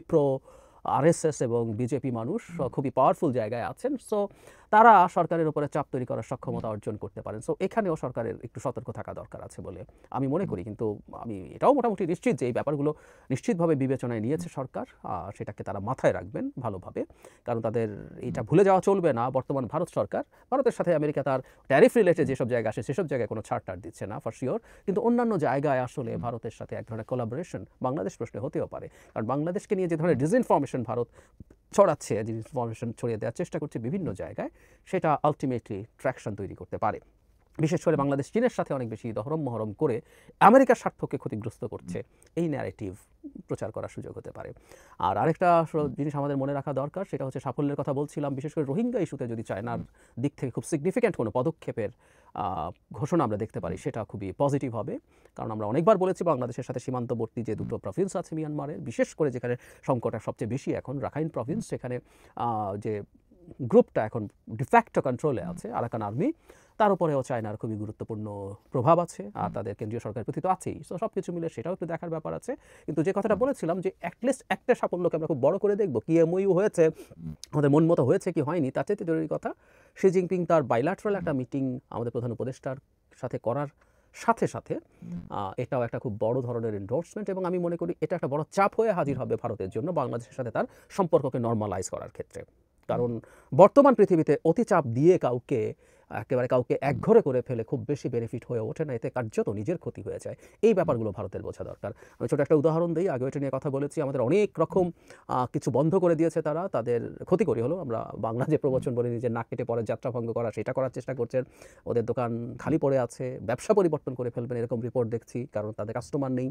আরএসএস এবং বিজেপি মানুষ খুবই পাওয়ারফুল জায়গায় আছেন। সো তারা সরকারের উপরে চাপ তৈরি করার সক্ষমতা অর্জন করতে পারেন। সো এখানেও সরকারের একটু সতর্ক থাকা দরকার আছে বলে আমি মনে করি। কিন্তু আমি এটাও মোটামুটি নিশ্চিত যে এই ব্যাপারগুলো নিশ্চিতভাবে বিবেচনায় নিয়েছে সরকার, সেটাকে তারা মাথায় রাখবেন ভালোভাবে। কারণ তাদের এটা ভুলে যাওয়া চলবে না, বর্তমান ভারত সরকার ভারতের সাথে আমেরিকা তার ট্যারিফ রিলেটেড যেসব জায়গা আসে সেসব জায়গায় কোনো ছাড় দিচ্ছে না ফর শিওর, কিন্তু অন্যান্য জায়গায় আসলে ভারতের সাথে এক ধরনের কোলাবোরেশন বাংলাদেশ প্রশ্নে হতেও পারে। কারণ বাংলাদেশকে নিয়ে যে ধরনের ডিসইনফরমেশন ভারত ছড়াচ্ছে, ডিসইনফরমেশন ছড়িয়ে দেওয়ার চেষ্টা করছে বিভিন্ন জায়গায়, সেটা আলটিমেটলি ট্র্যাকশন তৈরি করতে পারে। বিশেষ করে বাংলাদেশ চীনের সাথে অনেক বেশি দহরম মহরম করে আমেরিকার স্বার্থকে ক্ষতিগ্রস্ত করছে, এই ন্যারেটিভ প্রচার করার সুযোগ হতে পারে। আর আরেকটা জিনিস আমাদের মনে রাখা দরকার, সেটা হচ্ছে সাফল্যের কথা বলছিলাম, বিশেষ করে রোহিঙ্গা ইস্যুতে যদি চায়নার দিক থেকে খুব সিগনিফিক্যান্ট কোনো পদক্ষেপের ঘোষণা আমরা দেখতে পারি, সেটা খুবই পজিটিভ হবে। কারণ আমরা অনেকবার বলেছি বাংলাদেশের সাথে সীমান্তবর্তী যে দুটো প্রভিন্স আছে মিয়ানমারের, বিশেষ করে যেখানে সংকটটা সবচেয়ে বেশি এখন রাখাইন প্রভিন্স, সেখানে যে গ্রুপটা এখন ডিফ্যাক্টো কন্ট্রোলে আছে আরাকান আর্মি, তার উপরেও চায়নার খুবই গুরুত্বপূর্ণ প্রভাব আছে, আর তাদের কেন্দ্রীয় সরকারের প্রতি তো আছেই। সো সব কিছু মিলে সেটাও একটু দেখার ব্যাপার আছে। কিন্তু যে কথাটা বলেছিলাম যে অ্যাটলিস্ট একটা সাফল্যকে আমরা খুব বড় করে দেখবো, কি এমওইউ হয়েছে, আমাদের মন মতো হয়েছে কি হয়নি, তার চেয়ে জরুরি কথা শি জিনপিং তার বাইল্যাটারাল একটা মিটিং আমাদের প্রধান উপদেষ্টার সাথে করার সাথে সাথে এটাও একটা খুব বড় ধরনের এন্ডোর্সমেন্ট, এবং আমি মনে করি এটা একটা বড় চাপ হয়ে হাজির হবে ভারতের জন্য বাংলাদেশের সাথে তার সম্পর্ককে নর্মালাইজ করার ক্ষেত্রে। কারণ বর্তমান পৃথিবীতে অতি চাপ দিয়ে কাউকে একঘরে করে ফেলে খুব বেশি বেনিফিট হয়ে ওঠে না, এতে কার্যত নিজের ক্ষতি হয়ে যায়। এই ব্যাপারগুলো ভারতের বোঝা দরকার। আমি ছোটো একটা উদাহরণ দিই, আগে এটা নিয়ে কথা বলেছি, আমাদের অনেক রকম কিছু বন্ধ করে দিয়েছে তারা, তাদের ক্ষতি করি হলো। আমরা বাংলা যে প্রবচন বলে নিজের নাক কেটে পরে যাত্রা ভঙ্গ করা, সেটা করার চেষ্টা করছেন। ওদের দোকান খালি পড়ে আছে, ব্যবসা পরিবর্তন করে ফেলবেন এরকম রিপোর্ট দেখছি, কারণ তাদের কাস্টমার নেই।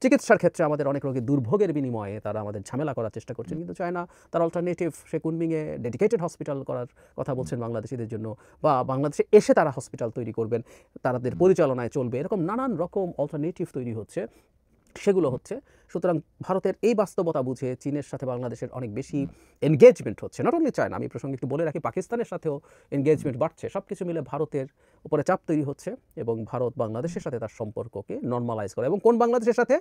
চিকিৎসার ক্ষেত্রে আমাদের অনেক রোগী দুর্ভোগের বিনিময়ে তারা আমাদের ঝামেলা করার চেষ্টা করছেন, কিন্তু চায়না তার অল্টারনেটিভ, সে কুনমিংয়ে ডেডিকেটেড হসপিটাল করার কথা বলছেন বাংলাদেশিদের জন্য, বা বাংলাদেশে এসে তারা হসপিটাল তৈরি করবেন, তাদের পরিচালনায় চলবে, এরকম নানান রকম অল্টারনেটিভ তৈরি হচ্ছে, সেগুলো হচ্ছে। সুতরাং ভারতের এই বাস্তবতা বুঝে চীনের সাথে বাংলাদেশের অনেক বেশি এনগেজমেন্ট হচ্ছে। নট অনলি চায়না, আমি প্রসঙ্গে একটু বলে রাখি, পাকিস্তানের সাথেও এনগেজমেন্ট বাড়ছে। সব কিছু মিলে ভারতের উপরে চাপ তৈরি হচ্ছে, এবং ভারত বাংলাদেশের সাথে তার সম্পর্ককে নর্মালাইজ করে। এবং কোন বাংলাদেশের সাথে?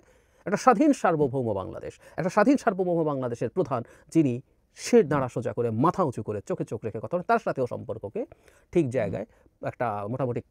একটা স্বাধীন সার্বভৌম বাংলাদেশ, একটা স্বাধীন সার্বভৌম বাংলাদেশের প্রধান, যিনি সে দাঁড়া সোজা করে মাথা উঁচু করে চোখে চোখ রেখে কথা বলে, তার সাথেও সম্পর্ককে ঠিক জায়গায় একটা মোটামুটি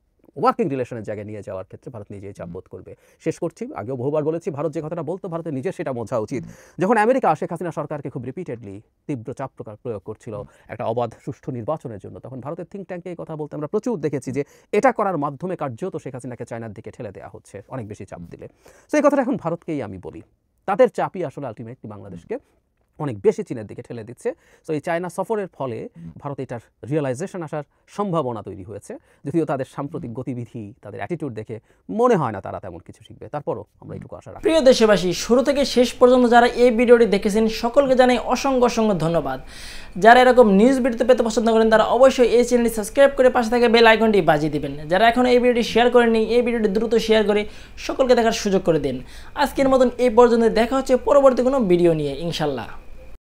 ওয়ার্কিং রিলেশনের জায়গায় নিয়ে যাওয়ার ক্ষেত্রে ভারত নিজেই চাপ বোধ করবে। শেষ করছি, আগেও বহুবার বলেছি, ভারত যে কথাটা বলতো ভারতের নিজের সেটা বোঝা উচিত। যখন আমেরিকা শেখ হাসিনা সরকারকে খুব রিপিটেডলি তীব্র চাপ প্রয়োগ করছিল একটা অবাধ সুষ্ঠু নির্বাচনের জন্য, তখন ভারতের থিঙ্ক ট্যাঙ্কে এই কথা বলতে আমরা প্রচুর দেখেছি যে এটা করার মাধ্যমে কার্যত শেখ হাসিনাকে চায়নার দিকে ঠেলে দেওয়া হচ্ছে অনেক বেশি চাপ দিলে। তো এই কথাটা এখন ভারতকেই আমি বলি, তাদের চাপই আসলে আলটিমেটলি বাংলাদেশকে অনেক বেশি চীনের দিকে ঠেলে দিচ্ছে। তো এই চায়না সফরের ফলে ভারতে এটার রিয়েলাইজেশন আসার সম্ভাবনা তৈরি হয়েছে। যদিও তাদের সাম্প্রতিক গতিবিধি, তাদের অ্যাটিটিউড দেখে মনে হয় না তারা তেমন কিছু শিখবে, তারপরও আমরা এটুকু আশা রাখি। প্রিয় দেশবাসী, শুরু থেকে শেষ পর্যন্ত যারা এই ভিডিওটি দেখেছেন সকলকে জানাই অসংখ্য অসংখ্য ধন্যবাদ। যারা এরকম নিউজ ভিডিও পেতে পছন্দ করেন তারা অবশ্যই এই চ্যানেলটি সাবস্ক্রাইব করে পাশে থাকা বেল আইকনটি বাজিয়ে দিবেন। যারা এখন এই ভিডিওটি শেয়ার করেননি, এই ভিডিওটি দ্রুত শেয়ার করে সকলকে দেখার সুযোগ করে দিন। আজকের মতন এই পর্যন্ত, দেখা হচ্ছে পরবর্তী কোনো ভিডিও নিয়ে ইনশাল্লাহ।